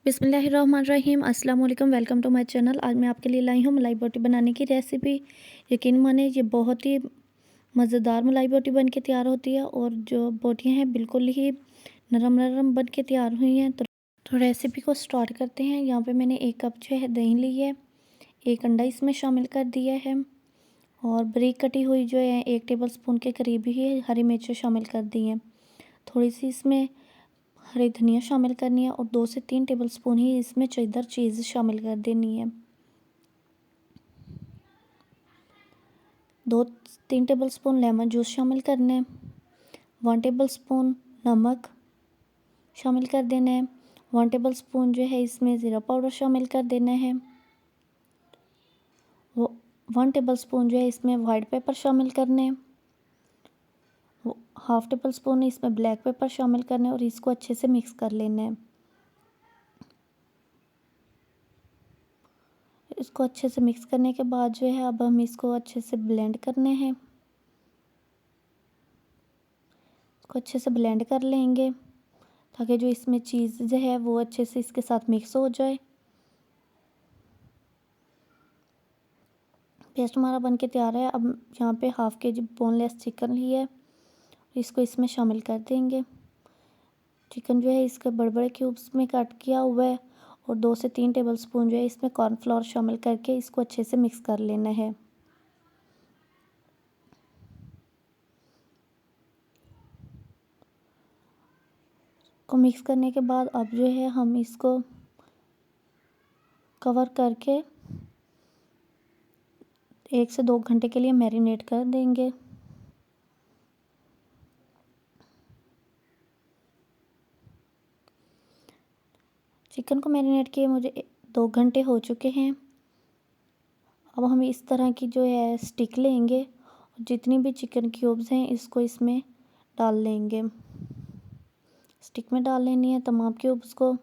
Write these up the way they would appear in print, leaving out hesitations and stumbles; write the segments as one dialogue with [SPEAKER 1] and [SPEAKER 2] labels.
[SPEAKER 1] बिस्मिल्लाहिर्रहमानिर्रहीम। अस्सलाम वालेकुम। Welcome to my channel. आज मैं आपके लिए लाई हूँ मलाई बोटी बनाने की रेसिपी। यकीन माने ये बहुत ही मज़ेदार मलाई बोटी बन के तैयार होती है और जो बोटियाँ हैं बिल्कुल ही नरम नरम बन के तैयार हुई हैं। तो रेसिपी को स्टार्ट करते हैं। यहाँ पे मैंने 1 कप जो है दही ली है, 1 अंडा इसमें शामिल कर दिया है और बारीक कटी हुई जो है 1 टेबल स्पून के करीब ही हरी मिर्च शामिल कर दी हैं। थोड़ी सी इसमें हरी धनिया शामिल करनी है और 2 से 3 टेबलस्पून ही इसमें चेदर चीज़ शामिल कर देनी है। 2-3 टेबलस्पून लेमन जूस शामिल करना है। 1 टेबलस्पून नमक शामिल कर देना है। 1 टेबलस्पून जो है इसमें ज़ीरा पाउडर शामिल कर देना है। 1 टेबलस्पून जो है इसमें वाइट पेपर शामिल करना है। 1/2 टेबलस्पून इसमें ब्लैक पेपर शामिल करना है और इसको अच्छे से मिक्स कर लेना है। इसको अच्छे से मिक्स करने के बाद जो है अब हम इसको अच्छे से ब्लेंड करने हैं। इसको अच्छे से ब्लेंड कर लेंगे ताकि जो इसमें चीज़ जो है वो अच्छे से इसके साथ मिक्स हो जाए। पेस्ट हमारा बन के तैयार है। अब यहाँ पे 1/2 kg बोनलेस चिकन लिया है, इसको इसमें शामिल कर देंगे। चिकन जो है इसके बड़े बड़े क्यूब्स में कट किया हुआ है और 2 से 3 टेबलस्पून जो है इसमें कॉर्नफ्लोर शामिल करके इसको अच्छे से मिक्स कर लेना है। को मिक्स करने के बाद अब जो है हम इसको कवर करके 1 से 2 घंटे के लिए मैरिनेट कर देंगे। चिकन को मैरिनेट किए मुझे 2 घंटे हो चुके हैं। अब हम इस तरह की जो है स्टिक लेंगे और जितनी भी चिकन क्यूब्स हैं इसको इसमें डाल लेंगे। स्टिक में डाल लेनी है तमाम क्यूब्स को।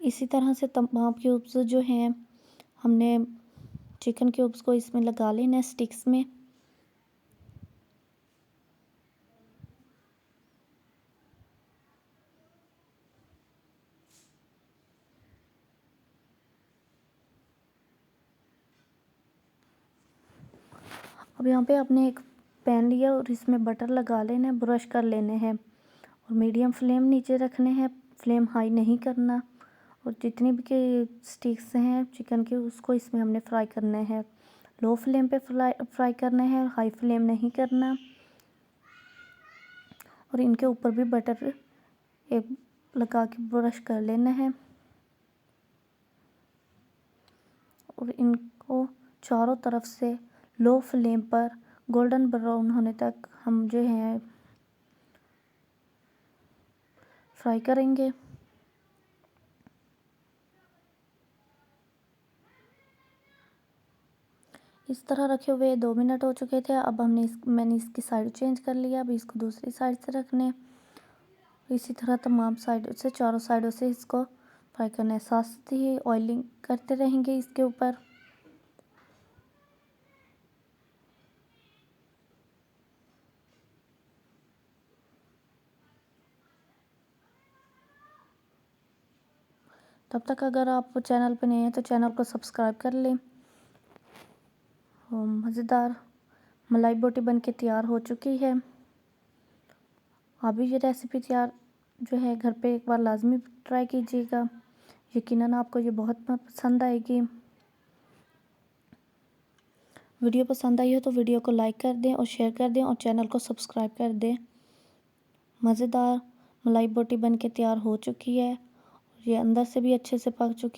[SPEAKER 1] इसी तरह से तमाम क्यूब्स जो हैं हमने चिकन क्यूब्स को इसमें लगा लेना है स्टिक्स में। अब यहाँ पे आपने एक पैन लिया और इसमें बटर लगा लेना है, ब्रश कर लेने हैं और मीडियम फ्लेम नीचे रखने हैं, फ्लेम हाई नहीं करना। और जितनी भी के स्टिक्स हैं चिकन के उसको इसमें हमने फ्राई करना है। लो फ्लेम पे फ्राई करना है, हाई फ्लेम नहीं करना। और इनके ऊपर भी बटर एक लगा के ब्रश कर लेना है और इनको चारों तरफ से लो फ्लेम पर गोल्डन ब्राउन होने तक हम जो है फ्राई करेंगे। इस तरह रखे हुए 2 मिनट हो चुके थे। अब मैंने इसकी साइड चेंज कर लिया। अब इसको दूसरी साइड से रखने, इसी तरह तमाम साइडों से चारों साइडों से इसको फ्राई करना है। साथ ही ऑयलिंग करते रहेंगे इसके ऊपर। तब तक अगर आप चैनल पर नए हैं तो चैनल को सब्सक्राइब कर लें। मज़ेदार मलाई बोटी बन के तैयार हो चुकी है। आप भी ये रेसिपी तैयार जो है घर पे एक बार लाजमी ट्राई कीजिएगा। यकीनन आपको ये बहुत पसंद आएगी। वीडियो पसंद आई हो तो वीडियो को लाइक कर दें और शेयर कर दें और चैनल को सब्सक्राइब कर दें। मज़ेदार मलाई बोटी बन के तैयार हो चुकी है। ये अंदर से भी अच्छे से पक चुकी